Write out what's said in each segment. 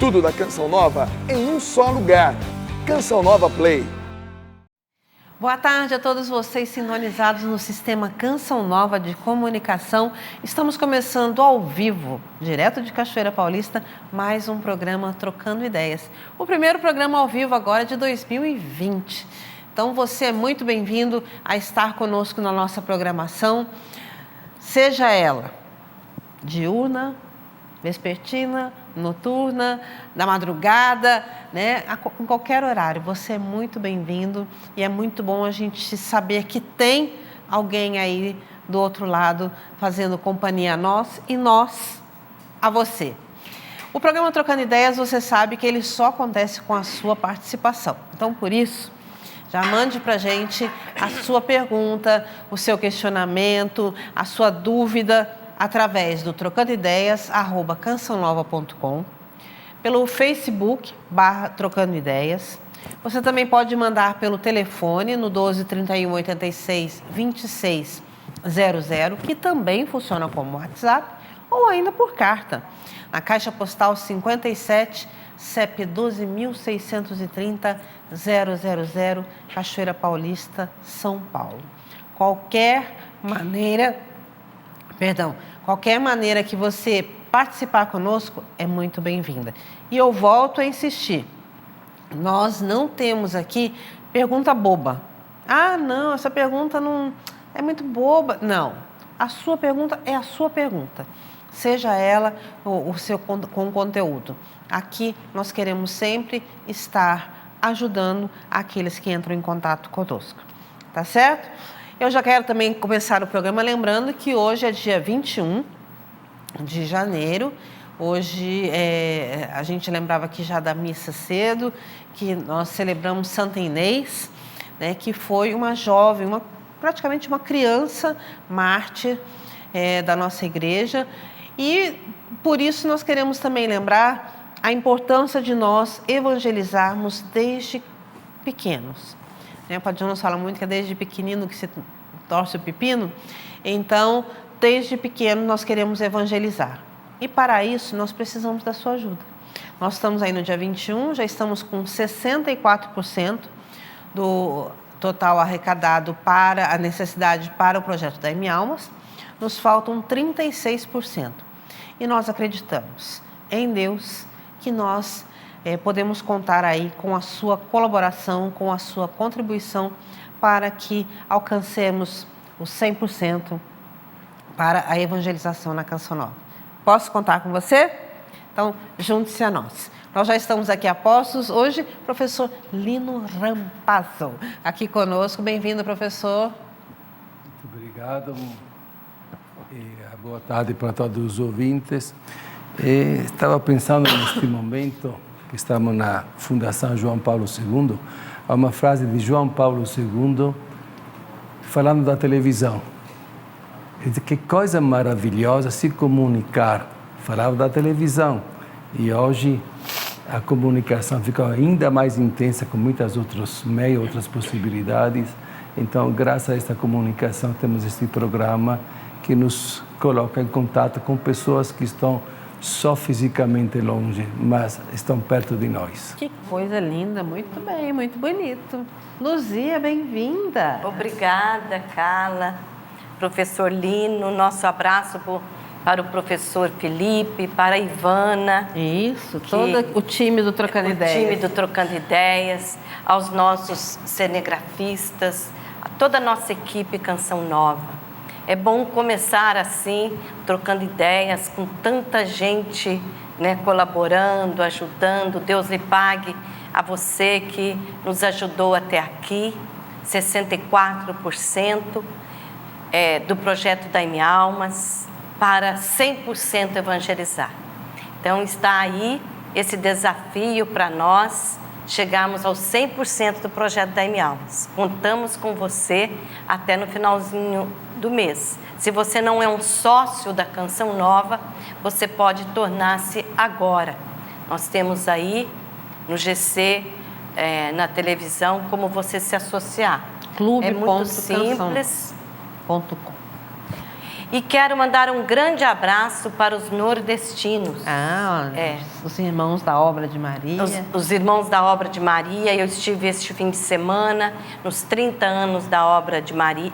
Tudo da Canção Nova em um só lugar. Canção Nova Play. Boa tarde a todos vocês sintonizados no Sistema Canção Nova de Comunicação. Estamos começando ao vivo, direto de Cachoeira Paulista, mais um programa Trocando Ideias. O primeiro programa ao vivo agora de 2020. Então você é muito bem-vindo a estar conosco na nossa programação, seja ela diurna, vespertina, noturna, da madrugada, né? Em qualquer horário. Você é muito bem-vindo e é muito bom a gente saber que tem alguém aí do outro lado fazendo companhia a nós e nós a você. O programa Trocando Ideias, você sabe que ele só acontece com a sua participação. Então, por isso, já mande para a gente a sua pergunta, o seu questionamento, a sua dúvida, através do trocandoideias@cançãonova.com, pelo Facebook /Trocando Ideias. Você também pode mandar pelo telefone no 12 31 86 26 00, que também funciona como WhatsApp, ou ainda por carta, na Caixa Postal 57, CEP 12.630 000, Cachoeira Paulista, São Paulo. Qualquer maneira que você participar conosco é muito bem-vinda. E eu volto a insistir, nós não temos aqui pergunta boba. Ah, não, essa pergunta não é muito boba. Não, a sua pergunta é a sua pergunta, seja ela o seu com conteúdo. Aqui nós queremos sempre estar ajudando aqueles que entram em contato conosco, tá certo? Eu já quero também começar o programa lembrando que hoje é dia 21 de janeiro. Hoje a gente lembrava aqui já da missa cedo, que nós celebramos Santa Inês, né, que foi uma jovem, praticamente uma criança mártir da nossa igreja. E por isso nós queremos também lembrar a importância de nós evangelizarmos desde pequenos. O Padre Jonas fala muito que é desde pequenino que se torce o pepino. Então, desde pequeno nós queremos evangelizar. E para isso nós precisamos da sua ajuda. Nós estamos aí no dia 21, já estamos com 64% do total arrecadado para a necessidade para o projeto da M Almas. Nos faltam 36%. E nós acreditamos em Deus que nós podemos contar aí com a sua colaboração, com a sua contribuição para que alcancemos os 100% para a evangelização na Canção Nova. Posso contar com você? Então, junte-se a nós. Nós já estamos aqui a postos. Hoje, professor Lino Rampazzo, aqui conosco. Bem-vindo, professor. Muito obrigado. Boa tarde para todos os ouvintes. Estava pensando neste momento que estamos na Fundação João Paulo II, há uma frase de João Paulo II falando da televisão. Ele diz que coisa maravilhosa se comunicar. Falava da televisão. E hoje a comunicação ficou ainda mais intensa com muitos outros meios, outras possibilidades. Então, graças a esta comunicação, temos este programa que nos coloca em contato com pessoas que estão só fisicamente longe, mas estão perto de nós. Que coisa linda, muito bem, muito bonito. Luzia, bem-vinda. Obrigada, Carla. Professor Lino, nosso abraço para o professor Felipe, para a Ivana. Isso, todo o time do Trocando Ideias. O time do Trocando Ideias, aos nossos cinegrafistas, a toda a nossa equipe Canção Nova. É bom começar assim, trocando ideias com tanta gente, né, colaborando, ajudando. Deus lhe pague a você que nos ajudou até aqui. 64% do projeto da M Almas para 100% evangelizar. Então está aí esse desafio para nós chegarmos aos 100% do projeto da M Almas. Contamos com você até no finalzinho do mês. Se você não é um sócio da Canção Nova, você pode tornar-se agora. Nós temos aí no GC, na televisão, como você se associar. Clube. É muito simples. .com. E quero mandar um grande abraço para os nordestinos. Os irmãos da Obra de Maria. Os irmãos da Obra de Maria. Eu estive este fim de semana nos 30 anos da Obra de Maria,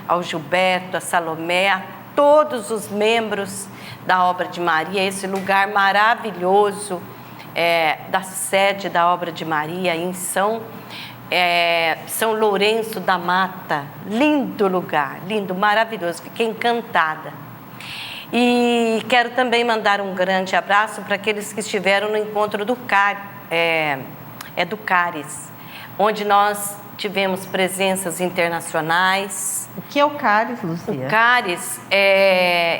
ao Gilberto, a Salomé, a todos os membros da Obra de Maria, esse lugar maravilhoso da sede da Obra de Maria em São Lourenço da Mata. Lindo lugar, lindo, maravilhoso, fiquei encantada. E quero também mandar um grande abraço para aqueles que estiveram no encontro do CARES, onde nós tivemos presenças internacionais. O que é o CARES, Lúcia? O CARES,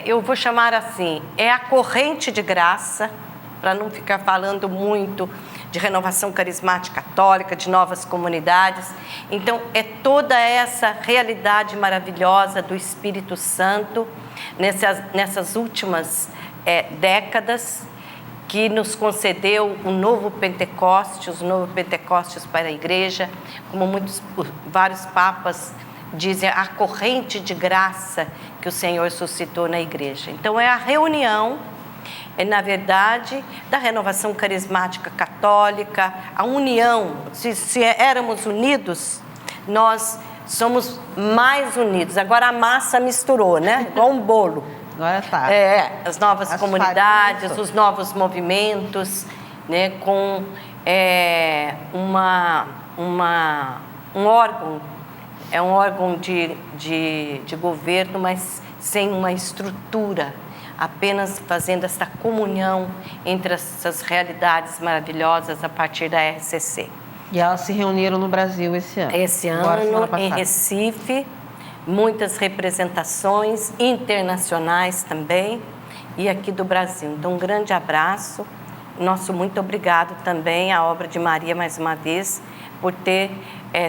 eu vou chamar assim, é a corrente de graça, para não ficar falando muito de renovação carismática católica, de novas comunidades. Então, é toda essa realidade maravilhosa do Espírito Santo nessas últimas décadas, que nos concedeu um novo Pentecostes, para a igreja, como vários papas dizem, a corrente de graça que o Senhor suscitou na igreja. Então, é a reunião, na verdade, da renovação carismática católica, a união. Se éramos unidos, nós somos mais unidos. Agora a massa misturou, né? Igual um bolo. Agora tá. As novas comunidades, os novos movimentos, né? Com um órgão, um órgão de governo, mas sem uma estrutura, apenas fazendo essa comunhão entre essas realidades maravilhosas a partir da RCC. E elas se reuniram no Brasil esse ano? Esse ano, em Recife, muitas representações internacionais também, e aqui do Brasil. Então, um grande abraço, nosso muito obrigado também à Obra de Maria, mais uma vez, por ter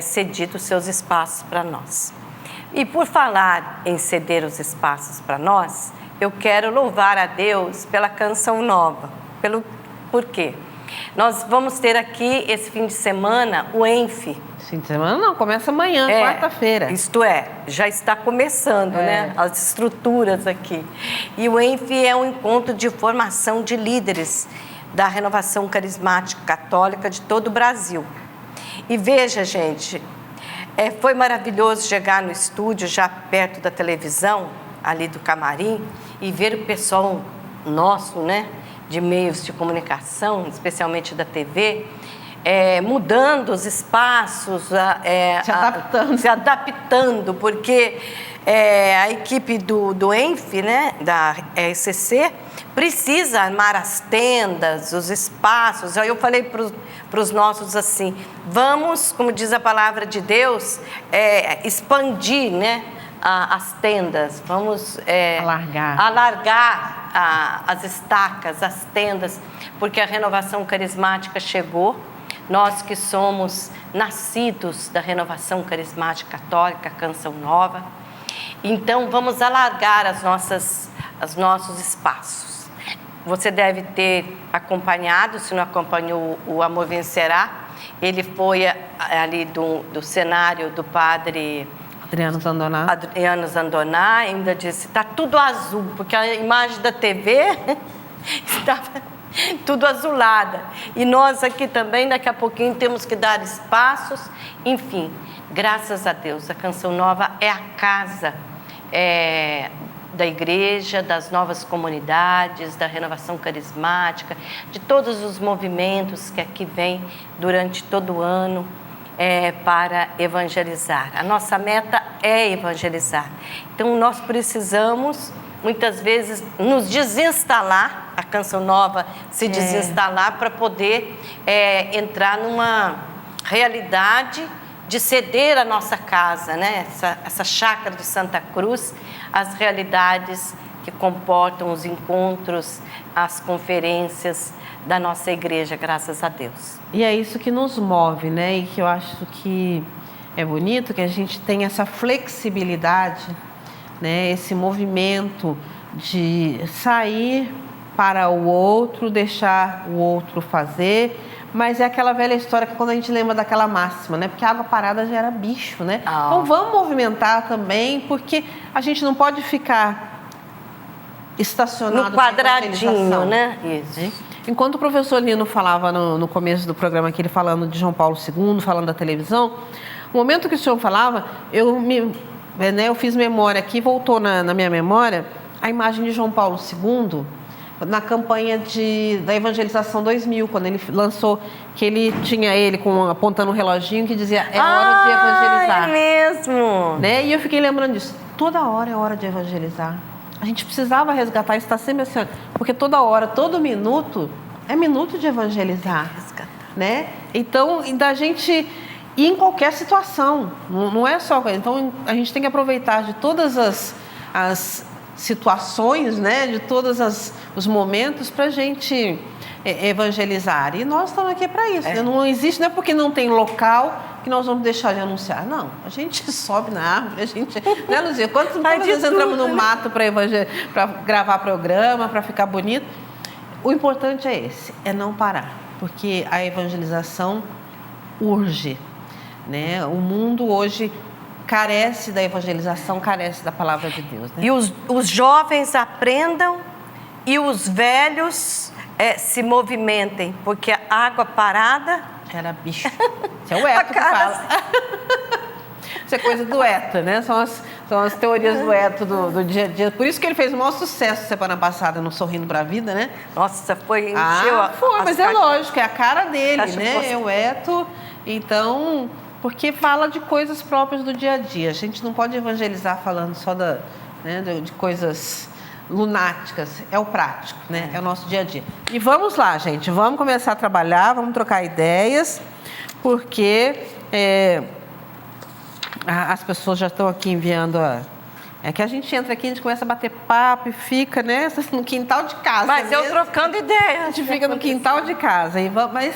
cedido seus espaços para nós. E por falar em ceder os espaços para nós, eu quero louvar a Deus pela Canção Nova. Por quê? Nós vamos ter aqui, esse fim de semana, o ENF. Fim de semana não, começa amanhã, quarta-feira. Isto já está começando, né? As estruturas aqui. E o ENF é um encontro de formação de líderes da renovação carismática católica de todo o Brasil. E veja, gente, foi maravilhoso chegar no estúdio, já perto da televisão, ali do camarim, e ver o pessoal nosso, né, de meios de comunicação, especialmente da TV, mudando os espaços, se adaptando, porque a equipe do ENF, né, da RCC, precisa armar as tendas, os espaços. Aí eu falei para os nossos assim, vamos, como diz a palavra de Deus, expandir, né, as tendas, vamos alargar as estacas, as tendas, porque a renovação carismática chegou. Nós que somos nascidos da renovação carismática católica, Canção Nova, então vamos alargar os nossos espaços. Você deve ter acompanhado, se não acompanhou, o Amor Vencerá. Ele foi ali do cenário do padre Adriano Zandoná, ainda disse, está tudo azul, porque a imagem da TV estava tudo azulada. E nós aqui também, daqui a pouquinho, temos que dar espaços. Enfim, graças a Deus, a Canção Nova é a casa da igreja, das novas comunidades, da renovação carismática, de todos os movimentos que aqui vêm durante todo o ano, para evangelizar. A nossa meta é evangelizar. Então, nós precisamos, muitas vezes, nos desinstalar, a Canção Nova se desinstalar para poder entrar numa realidade de ceder a nossa casa, né? Essa chácara de Santa Cruz, as realidades que comportam os encontros, as conferências da nossa igreja, graças a Deus. E é isso que nos move, né? E que eu acho que é bonito, que a gente tem essa flexibilidade, né? Esse movimento de sair para o outro, deixar o outro fazer. Mas é aquela velha história que quando a gente lembra daquela máxima, né? Porque a água parada gera bicho, né? Então vamos movimentar também, porque a gente não pode ficar estacionado no quadradinho, né? Isso. Enquanto o professor Lino falava no começo do programa aqui, ele falando de João Paulo II, falando da televisão, o momento que o senhor falava, eu fiz memória aqui, voltou na minha memória a imagem de João Paulo II na campanha da Evangelização 2000, quando ele lançou, que ele tinha apontando um reloginho que dizia, é hora de evangelizar. É mesmo. Né? E eu fiquei lembrando disso, toda hora é hora de evangelizar. A gente precisava resgatar, está sempre assim, porque toda hora, todo minuto, é minuto de evangelizar. Né? Então, da gente ir em qualquer situação, não é só... Então, a gente tem que aproveitar de todas as situações, né, de todos os momentos para a gente evangelizar. E nós estamos aqui para isso. Né? Não existe, não é porque não tem local que nós vamos deixar de anunciar. Não, a gente sobe na árvore, a gente... Né, Luzia? Quantas vezes entramos no mato para gravar programa, para ficar bonito? O importante é esse, é não parar, porque a evangelização urge. Né? O mundo hoje carece da evangelização, carece da palavra de Deus. Né? E os jovens aprendam e os velhos se movimentem, porque a água parada... Era bicho. Isso é o Eto que fala. Isso é coisa do Eto, né? São as teorias do Eto do dia a dia. Por isso que ele fez o maior sucesso semana passada no Sorrindo para a Vida, né? Nossa, foi... Mas é lógico, é a cara dele, né? É o Eto, então... Porque fala de coisas próprias do dia a dia. A gente não pode evangelizar falando só de coisas lunáticas. É o prático, né? É o nosso dia a dia. E vamos lá, gente. Vamos começar a trabalhar, vamos trocar ideias, porque as pessoas já estão aqui enviando É que a gente entra aqui, a gente começa a bater papo e fica, né? No quintal de casa. Mas eu trocando ideia. A gente fica no quintal de casa. Mas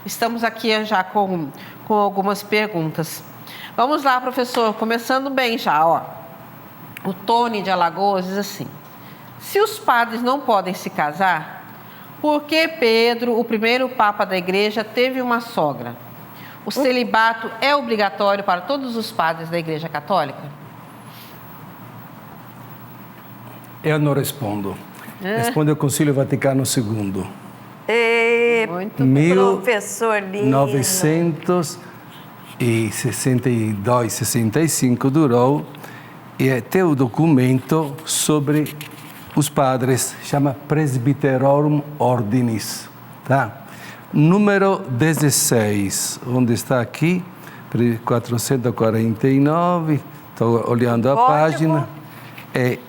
estamos aqui já com algumas perguntas. Vamos lá, professor, começando bem já, ó. O Tony de Alagoas diz assim: se os padres não podem se casar, por que Pedro, o primeiro papa da igreja, teve uma sogra? O celibato é obrigatório para todos os padres da igreja católica? Eu não respondo. Responde o Concílio Vaticano II. Muito bem. Professor Lino. 1962, 65 durou, e tem o documento sobre os padres, chama Presbyterorum Ordinis, tá? Número 16, onde está aqui, 449, estou olhando a página.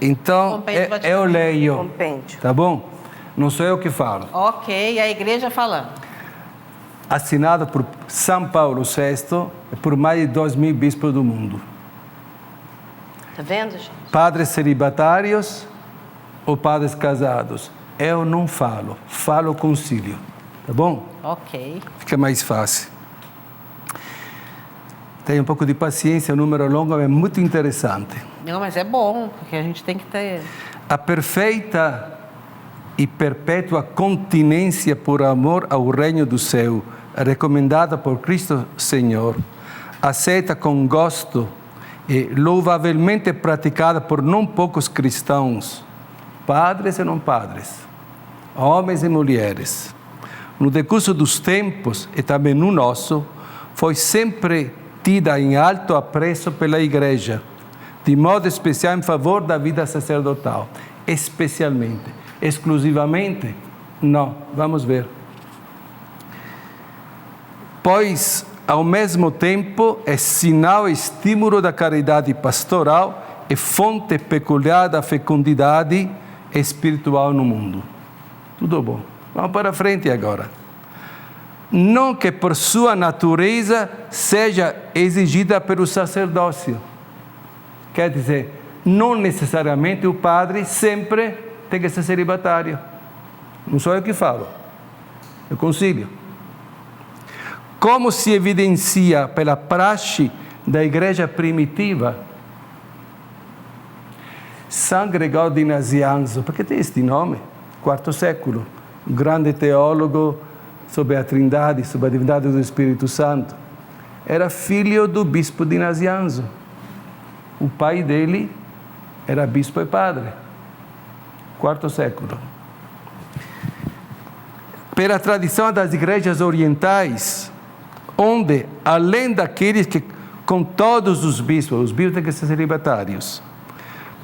Então, eu leio, Compêndio. tá bom? Não sou eu que falo. Ok, a igreja falando. Assinado por São Paulo VI e por mais de 2.000 bispos do mundo. Tá vendo, gente? Padres celibatários ou padres casados? Eu não falo, falo o concílio, tá bom? Ok. Fica mais fácil. Tenha um pouco de paciência, o número longo é muito interessante. Não, mas é bom, porque a gente tem que ter... A perfeita e perpétua continência por amor ao reino do céu, recomendada por Cristo Senhor, aceita com gosto e louvavelmente praticada por não poucos cristãos, padres e não padres, homens e mulheres, no decurso dos tempos e também no nosso, foi sempre tida em alto apreço pela Igreja, de modo especial em favor da vida sacerdotal, especialmente, exclusivamente, não, vamos ver. Pois, ao mesmo tempo, é sinal e estímulo da caridade pastoral e fonte peculiar da fecundidade espiritual no mundo. Tudo bom. Vamos para frente agora. Não que por sua natureza seja exigida pelo sacerdócio. Quer dizer, não necessariamente o padre sempre tem que ser celibatário. Não sou eu que falo, é o concílio. Como se evidencia pela praxe da igreja primitiva, São Gregório de Nazianzo, porque tem este nome, quarto século, um grande teólogo sobre a Trindade, sobre a divindade do Espírito Santo. Era filho do bispo di Nazianzo. O pai dele era bispo e padre. Quarto século. Pela tradição das igrejas orientais, onde, além daqueles que, com todos os bispos têm que ser celibatários,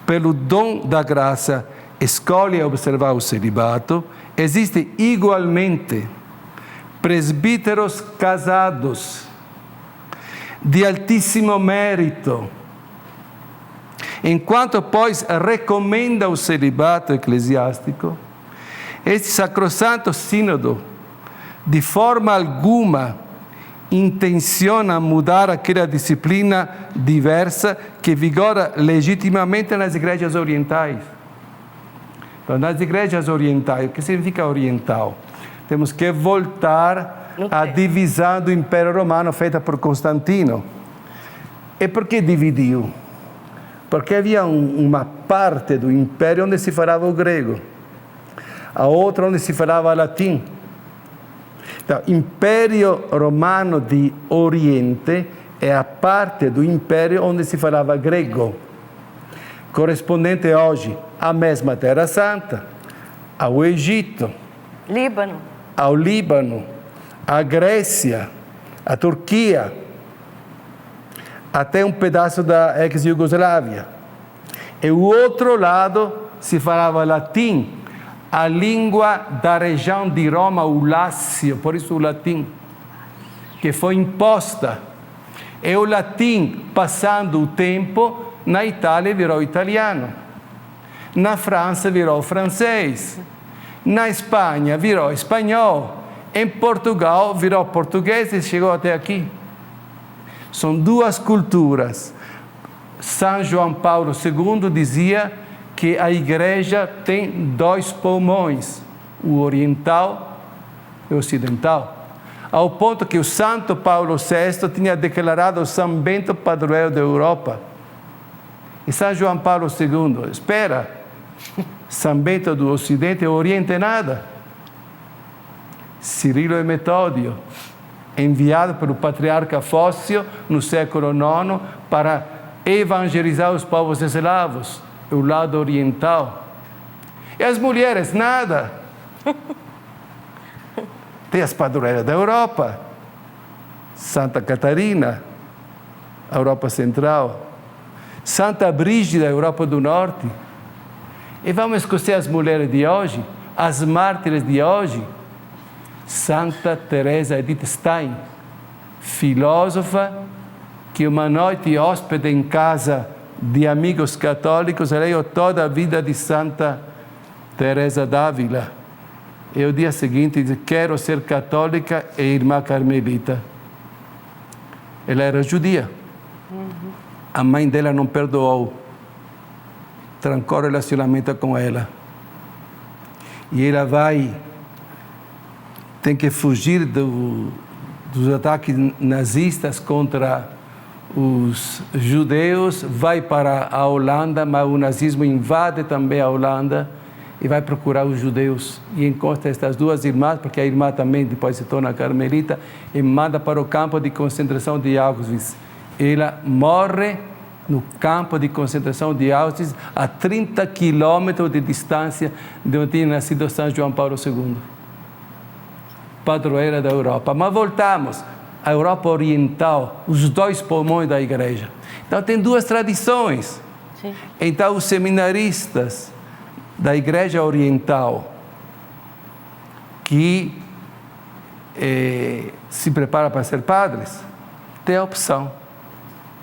pelo dom da graça, escolhem observar o celibato, existe igualmente presbíteros casados, de altíssimo mérito. Enquanto, pois, recomenda o celibato eclesiástico, este sacrosanto sínodo, de forma alguma, intenciona mudar aquela disciplina diversa que vigora legitimamente nas igrejas orientais. Então, nas igrejas orientais, o que significa oriental? Temos que voltar à divisão do Império Romano feita por Constantino. E por que dividiu? Porque havia uma parte do Império onde se falava o grego, a outra onde se falava latim. Então, Império Romano de Oriente é a parte do Império onde se falava grego, correspondente hoje à mesma Terra Santa, ao Egito, ao Líbano, à Grécia, à Turquia, até um pedaço da ex-Iugoslávia. E o outro lado se falava latim, a língua da região de Roma, o Lácio, por isso o latim, que foi imposta. E o latim, passando o tempo, na Itália virou italiano, na França virou francês, na Espanha virou espanhol, em Portugal virou português e chegou até aqui. São duas culturas. São João Paulo II dizia que a igreja tem dois pulmões, o oriental e o ocidental, ao ponto que o Santo Paulo VI tinha declarado São Bento padroeiro da Europa. E São João Paulo II, espera, São Bento do Ocidente e Oriente nada. Cirilo e Metódio, enviado pelo patriarca Fócio no século IX para evangelizar os povos eslavos, o lado oriental. E as mulheres, nada. Tem as padroeiras da Europa, Santa Catarina, Europa Central, Santa Brígida, Europa do Norte. E vamos esquecer as mulheres de hoje, as mártires de hoje. Santa Teresa Edith Stein, filósofa, que uma noite hóspede em casa de amigos católicos, leu toda a vida de Santa Teresa d'Ávila. E o dia seguinte disse, quero ser católica e irmã carmelita. Ela era judia. A mãe dela não perdoou. Trancou o relacionamento com ela. E ela tem que fugir dos ataques nazistas contra os judeus, vai para a Holanda, mas o nazismo invade também a Holanda e vai procurar os judeus. E encontra estas duas irmãs, porque a irmã também depois se torna carmelita, e manda para o campo de concentração de Auschwitz. Ela morre no campo de concentração de Auschwitz, a 30 quilômetros de distância de onde tinha nascido São João Paulo II. Padroeira da Europa. Mas voltamos à Europa Oriental, os dois pulmões da igreja. Então, tem duas tradições. Sim. Então, os seminaristas da igreja oriental que se preparam para ser padres, tem a opção.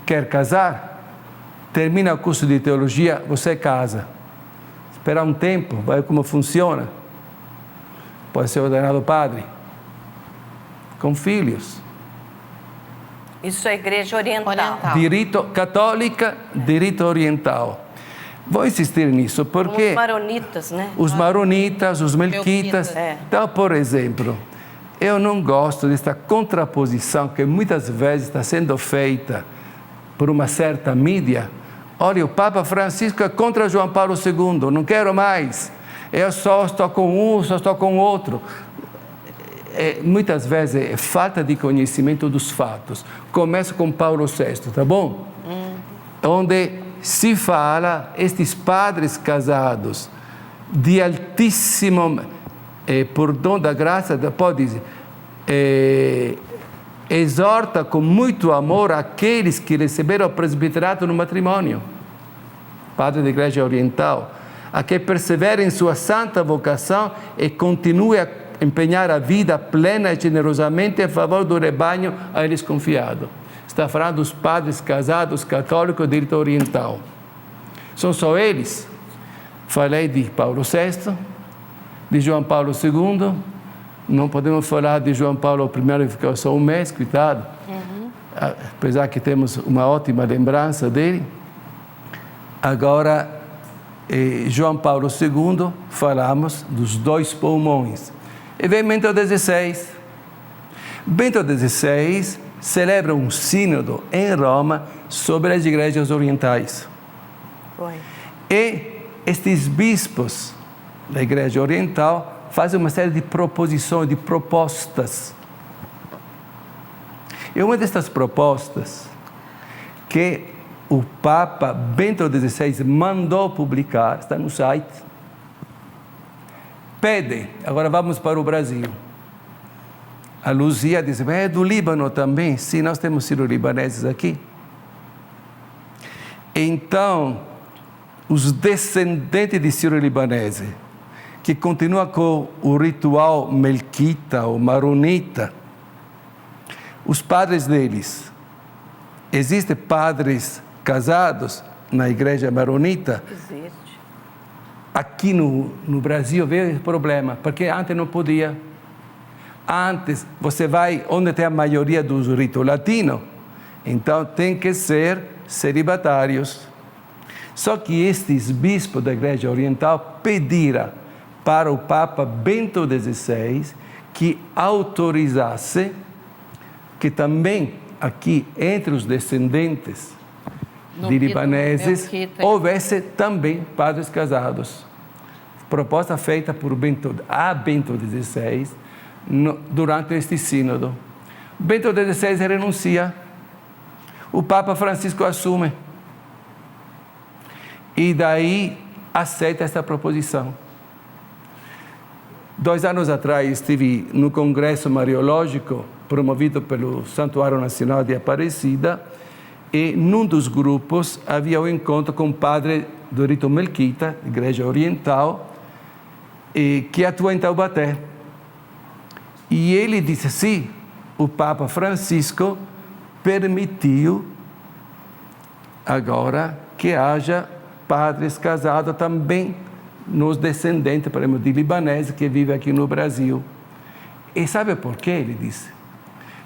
Quer casar? Termina o curso de teologia, você casa. Espera um tempo, vai ver como funciona. Pode ser ordenado padre. Com filhos. Isso é igreja oriental. Direito católica, direito oriental. Vou insistir nisso porque... Os maronitas, né? Os maronitas, os melquitas. Então, por exemplo, eu não gosto desta contraposição que muitas vezes está sendo feita por uma certa mídia. Olha, o Papa Francisco é contra João Paulo II, não quero mais. eu só estou com um, só estou com outro. Muitas vezes é falta de conhecimento dos fatos. Começa com Paulo VI, tá bom? Onde se fala, estes padres casados, de altíssimo, por dom da graça, pode dizer, exorta com muito amor aqueles que receberam o presbiterato no matrimônio, padre da Igreja Oriental, a que persevere em sua santa vocação e continue a empenhar a vida plena e generosamente a favor do rebanho a eles confiado. Está falando dos padres casados católicos de rito oriental. São só eles. Falei de Paulo VI, de João Paulo II, não podemos falar de João Paulo I, que ficou só um mês, coitado. Apesar que temos uma ótima lembrança dele. Agora, João Paulo II, falamos dos 2 pulmões. E vem Bento XVI. Bento XVI celebra um sínodo em Roma sobre as igrejas orientais. E estes bispos da Igreja Oriental fazem uma série de proposições, de propostas. E uma destas propostas que o Papa Bento XVI mandou publicar, está no site, pede, agora vamos para o Brasil. A Luzia diz, é do Líbano também? Sim, nós temos sírio-libaneses aqui. Então, os descendentes de sírio-libaneses, que continuam com o ritual melquita ou maronita, os padres deles, existem padres casados na igreja maronita? Existe. Aqui no Brasil veio esse problema, porque antes não podia. Antes, você vai onde tem a maioria dos ritos latinos, então tem que ser celibatários. Só que estes bispos da Igreja Oriental pediram para o Papa Bento XVI que autorizasse que também aqui entre os descendentes de libaneses houvesse também padres casados. Proposta feita por Bento XVI durante este sínodo. Bento XVI renuncia, o Papa Francisco assume e daí aceita esta proposição. 2 anos atrás estive no Congresso Mariológico promovido pelo Santuário Nacional de Aparecida e num dos grupos havia um encontro com um padre do rito melquita, Igreja Oriental, que atua em Taubaté. E ele disse, sim, o Papa Francisco permitiu agora que haja padres casados também nos descendentes, por exemplo, de libaneses que vivem aqui no Brasil. E sabe por quê? Ele disse.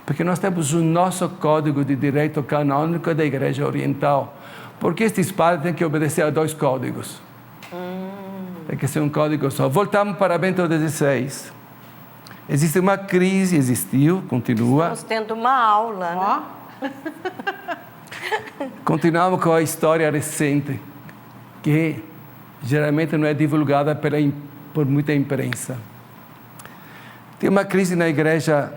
Porque nós temos o nosso Código de Direito Canônico da Igreja Oriental. Porque estes padres têm que obedecer a 2 códigos. Tem que ser um código só. Voltamos para Bento XVI. Existe uma crise, existiu, continua. Estamos tendo uma aula, né? Continuamos com a história recente, que geralmente não é divulgada por muita imprensa. Tem uma crise na igreja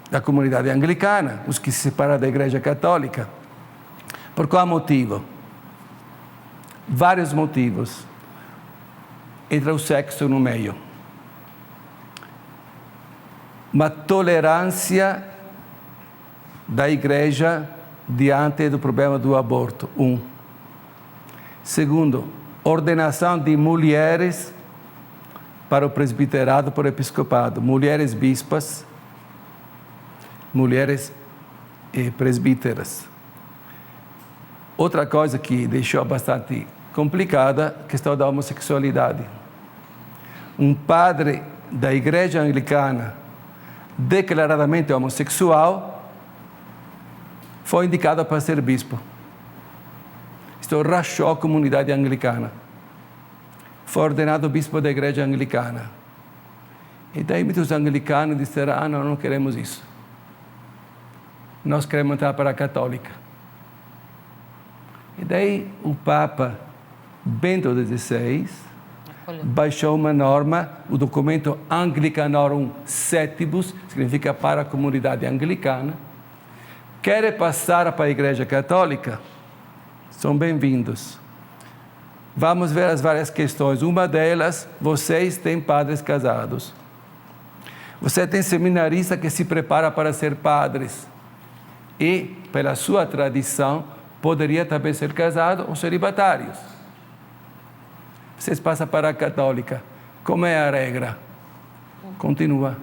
da comunidade anglicana, os que se separam da igreja católica. Por qual motivo? Vários motivos. Entra o sexo no meio. Uma tolerância da igreja diante do problema do aborto. 1. Segundo, ordenação de mulheres para o presbiterado, para o episcopado. Mulheres bispas, mulheres presbíteras. Outra coisa que deixou bastante complicada, a questão da homossexualidade. Um padre da igreja anglicana declaradamente homossexual foi indicado para ser bispo. Isto rachou a comunidade anglicana. Foi ordenado bispo da igreja anglicana. E daí muitos anglicanos disseram, não queremos isso. Nós queremos entrar para a católica. E daí o Papa Bento XVI baixou uma norma, o documento Anglicanorum Septibus, significa para a comunidade anglicana. Querem passar para a Igreja Católica? São bem-vindos. Vamos ver as várias questões. Uma delas, vocês têm padres casados. Você tem seminarista que se prepara para ser padres. E, pela sua tradição, poderia também ser casado ou celibatários. Vocês passam para a católica. Como é a regra? Continua.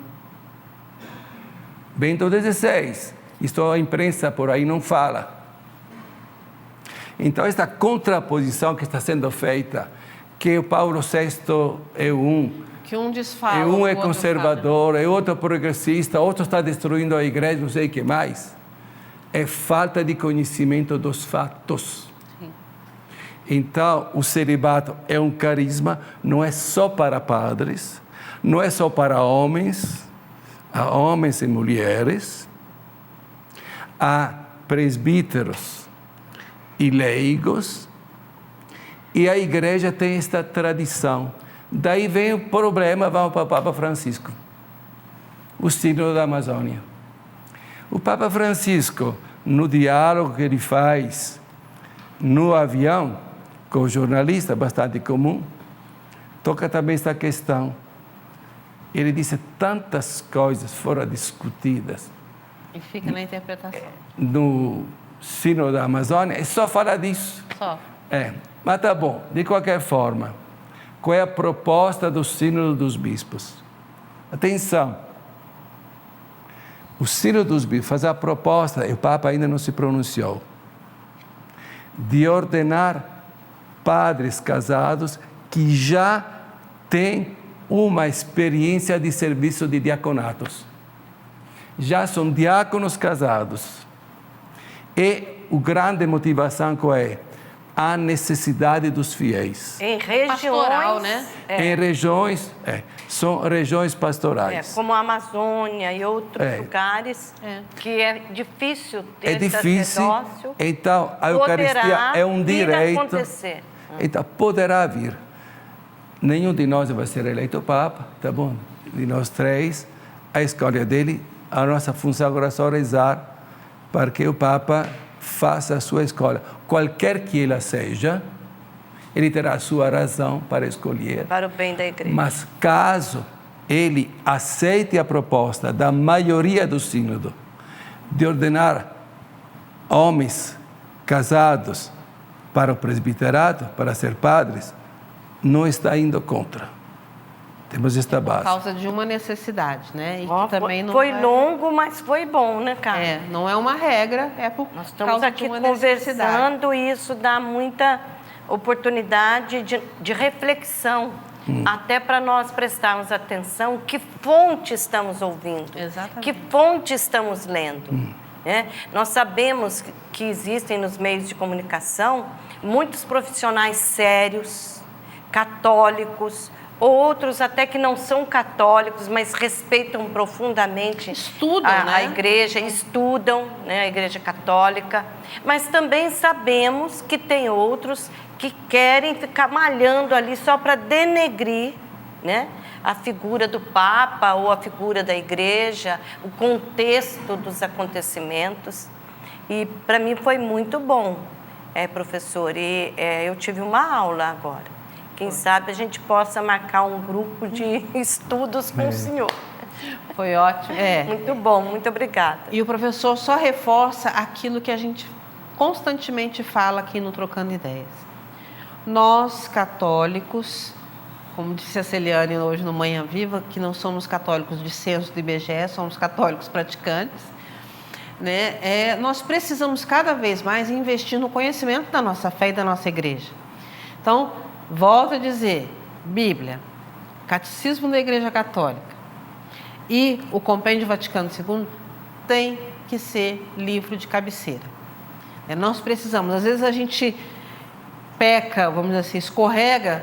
Bento XVI. Isto a imprensa por aí não fala. Então, esta contraposição que está sendo feita, que o Paulo VI é que um desfala, e um é o outro conservador, fala. e outro progressista, outro está destruindo a igreja, não sei o que mais. É falta de conhecimento dos fatos. Sim. Então, o celibato é um carisma, não é só para padres, não é só para homens, há homens e mulheres, há presbíteros e leigos, e a igreja tem esta tradição. Daí vem o problema, vamos para o Papa Francisco, o sínodo da Amazônia. O Papa Francisco, no diálogo que ele faz no avião com o jornalista, bastante comum, toca também esta questão. Ele disse tantas coisas foram discutidas. E fica na interpretação. No sínodo da Amazônia, é só falar disso. Só. Mas tá bom, de qualquer forma, qual é a proposta do sínodo dos bispos? Atenção, o sínodo dos bispos faz a proposta, e o Papa ainda não se pronunciou, de ordenar padres casados que já têm uma experiência de serviço de diaconatos. Já são diáconos casados. E a grande motivação qual é? A necessidade dos fiéis. Em regiões... Pastoral, né? Em regiões, são regiões pastorais. Como a Amazônia e outros lugares, que é difícil ter É difícil, sacerdócio. então a Eucaristia é um direito. Acontecer. Então poderá vir. Nenhum de nós vai ser eleito Papa, tá bom? De nós três, a escolha dele, a nossa função agora é só rezar para que o Papa faça a sua escolha. Qualquer que ela seja, ele terá a sua razão para escolher. Para o bem da igreja. Mas caso ele aceite a proposta da maioria do sínodo de ordenar homens casados para o presbiterato, para ser padres, não está indo contra. Temos esta base. Por causa de uma necessidade, né? E que também não foi longo, mas foi bom, né, Carla? Não é uma regra, é por Nós estamos causa aqui de uma necessidade. conversando e isso dá muita oportunidade de reflexão, até para nós prestarmos atenção que fonte estamos ouvindo, Exatamente. que fonte estamos lendo. Né? Nós sabemos que existem nos meios de comunicação muitos profissionais sérios, católicos, outros até que não são católicos, mas respeitam profundamente Estudam, a igreja, estudam, né, a igreja católica, mas também sabemos que tem outros que querem ficar malhando ali só para denegrir, né, a figura do Papa ou a figura da igreja, o contexto dos acontecimentos. E para mim foi muito bom, professor, e eu tive uma aula agora. Quem sabe a gente possa marcar um grupo de estudos com o senhor. Foi ótimo. Muito bom, muito obrigada. E o professor só reforça aquilo que a gente constantemente fala aqui no Trocando Ideias. Nós, católicos, como disse a Celiane hoje no Manhã Viva, que não somos católicos de censo do IBGE, somos católicos praticantes, né? Nós precisamos cada vez mais investir no conhecimento da nossa fé e da nossa igreja. Então, volto a dizer, Bíblia, Catecismo da Igreja Católica e o Compêndio Vaticano II tem que ser livro de cabeceira. Nós precisamos, às vezes a gente peca, vamos dizer assim, escorrega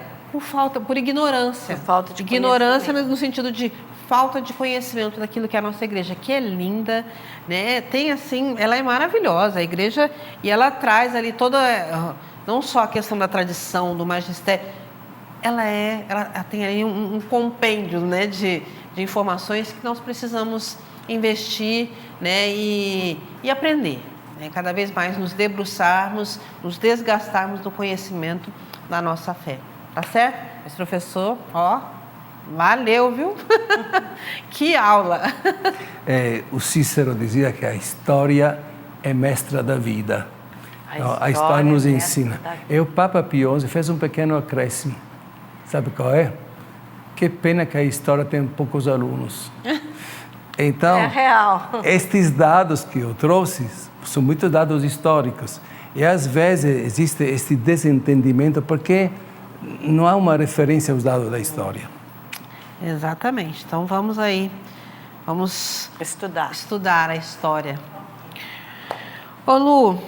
por ignorância. Por falta de ignorância no sentido de falta de conhecimento daquilo que é a nossa igreja, que é linda, né? Tem assim, ela é maravilhosa, a igreja, e ela traz ali toda, não só a questão da tradição, do magistério, ela tem aí um compêndio, né, de informações que nós precisamos investir, né, e aprender, né, cada vez mais nos debruçarmos, nos desgastarmos do conhecimento da nossa fé. Tá certo? Mas, professor, ó, valeu, viu? Que aula! O Cícero dizia que a história é mestra da vida. A história nos ensina. E o Papa Pio XI fez um pequeno acréscimo. Sabe qual é? Que pena que a história tem poucos alunos. Então, é real. Estes dados que eu trouxe são muitos dados históricos. E às vezes existe esse desentendimento porque não há uma referência aos dados da história. Exatamente. Então vamos estudar a história. Ô Lu,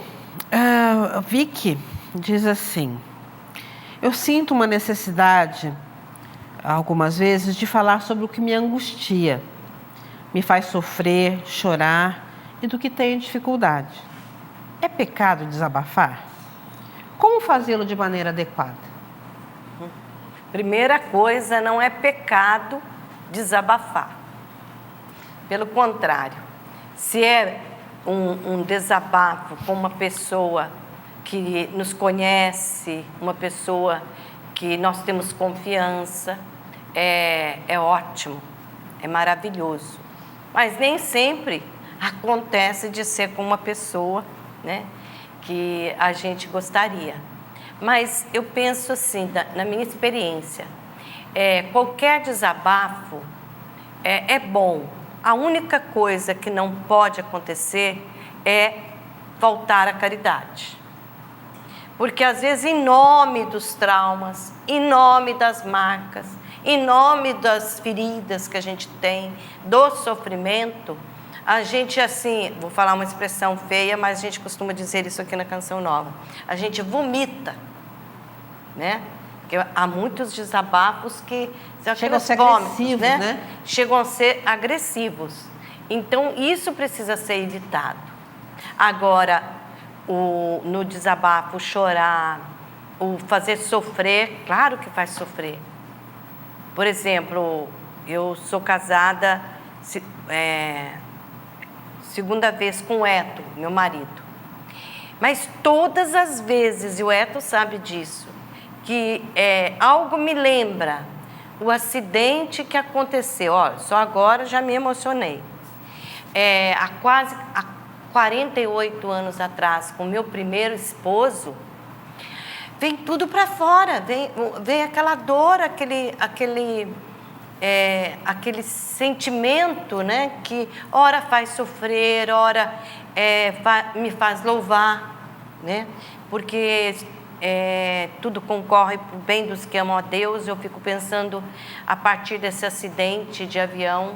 Vicky diz assim: eu sinto uma necessidade, algumas vezes, de falar sobre o que me angustia, me faz sofrer, chorar e do que tenho dificuldade. É pecado desabafar? Como fazê-lo de maneira adequada? Primeira coisa, não é pecado desabafar. Pelo contrário, se é um desabafo com uma pessoa que nos conhece, uma pessoa que nós temos confiança, é ótimo, é maravilhoso. Mas nem sempre acontece de ser com uma pessoa, né, que a gente gostaria. Mas eu penso assim, na minha experiência, qualquer desabafo é bom. A única coisa que não pode acontecer é faltar à caridade. Porque às vezes, em nome dos traumas, em nome das marcas, em nome das feridas que a gente tem, do sofrimento, a gente, assim, vou falar uma expressão feia, mas a gente costuma dizer isso aqui na Canção Nova, a gente vomita, né? Porque há muitos desabafos que chegam a ser agressivos, né? Chegam a ser agressivos. Então, isso precisa ser evitado. Agora, no desabafo, chorar, o fazer sofrer, claro que faz sofrer. Por exemplo, eu sou casada segunda vez com o Eto, meu marido. Mas todas as vezes, e o Eto sabe disso, que algo me lembra o acidente que aconteceu. Olha, só agora já me emocionei. Há 48 anos atrás, com o meu primeiro esposo, vem tudo para fora, vem aquela dor, aquele sentimento, né, que ora faz sofrer, ora me faz louvar, né, porque tudo concorre para o bem dos que amam a Deus. Eu fico pensando, a partir desse acidente de avião,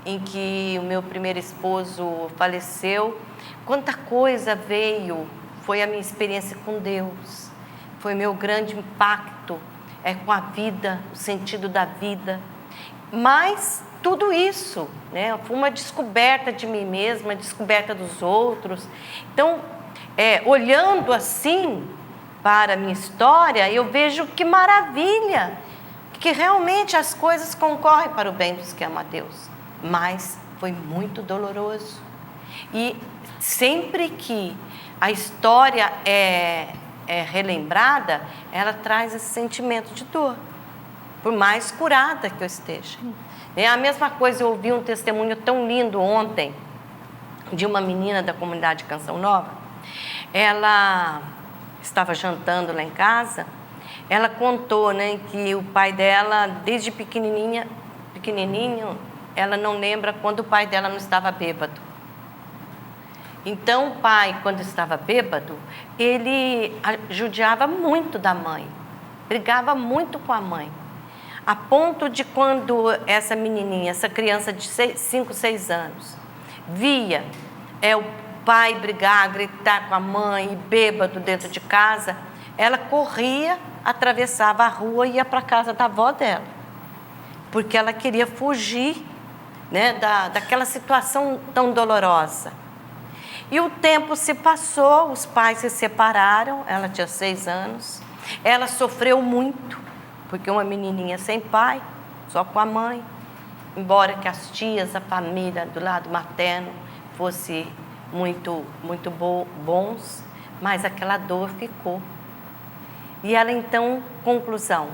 em que o meu primeiro esposo faleceu, quanta coisa veio, foi a minha experiência com Deus, foi meu grande impacto com a vida, o sentido da vida. Mas tudo isso, né, foi uma descoberta de mim mesma, descoberta dos outros. Então, olhando assim para a minha história, eu vejo que maravilha, que realmente as coisas concorrem para o bem dos que amam a Deus. Mas foi muito doloroso. E sempre que a história é relembrada, ela traz esse sentimento de dor, por mais curada que eu esteja. É a mesma coisa, eu ouvi um testemunho tão lindo ontem, de uma menina da comunidade Canção Nova. Ela estava jantando lá em casa, ela contou, né, que o pai dela, desde pequenininho, ela não lembra quando o pai dela não estava bêbado. Então, o pai, quando estava bêbado, ele judiava muito da mãe, brigava muito com a mãe, a ponto de quando essa menininha, essa criança de 5, 6 anos, via o pai brigar, gritar com a mãe, bêbado dentro de casa, ela corria, atravessava a rua e ia para a casa da avó dela, porque ela queria fugir, né, daquela situação tão dolorosa. E o tempo se passou, os pais se separaram, ela tinha 6 anos, ela sofreu muito, porque uma menininha sem pai, só com a mãe, embora que as tias, a família do lado materno fosse muito bons, mas aquela dor ficou. E ela então, conclusão,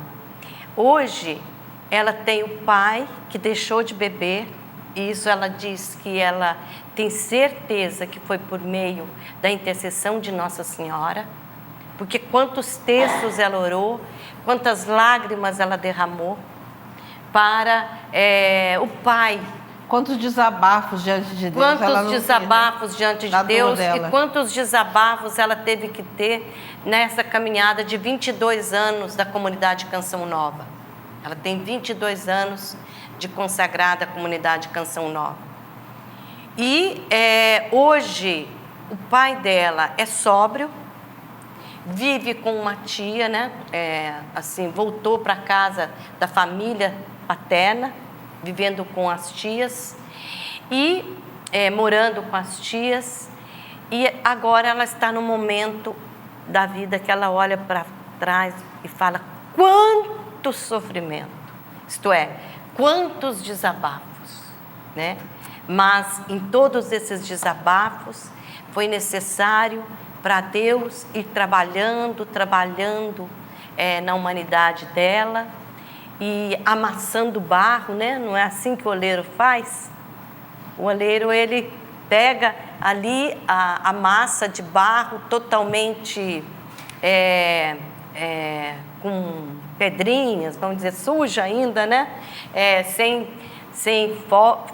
hoje ela tem o pai que deixou de beber, e isso ela diz que ela tem certeza que foi por meio da intercessão de Nossa Senhora, porque quantos textos ela orou, quantas lágrimas ela derramou para o pai. Quantos desabafos diante de Deus ela Quantos não desabafos teve, né? diante Da de Deus dor dela. e quantos desabafos ela teve que ter nessa caminhada de 22 anos da comunidade Canção Nova. Ela tem 22 anos de consagrada comunidade Canção Nova. E hoje o pai dela é sóbrio, vive com uma tia, né? Assim, voltou para casa da família paterna, vivendo com as tias e morando com as tias. E agora ela está no momento da vida que ela olha para trás e fala: quanto sofrimento, isto é, quantos desabafos, né? Mas em todos esses desabafos foi necessário para Deus ir trabalhando na humanidade dela e amassando barro, né? Não é assim que o oleiro faz? O oleiro, ele pega ali a massa de barro totalmente com pedrinhas, vamos dizer, suja ainda, né? Sem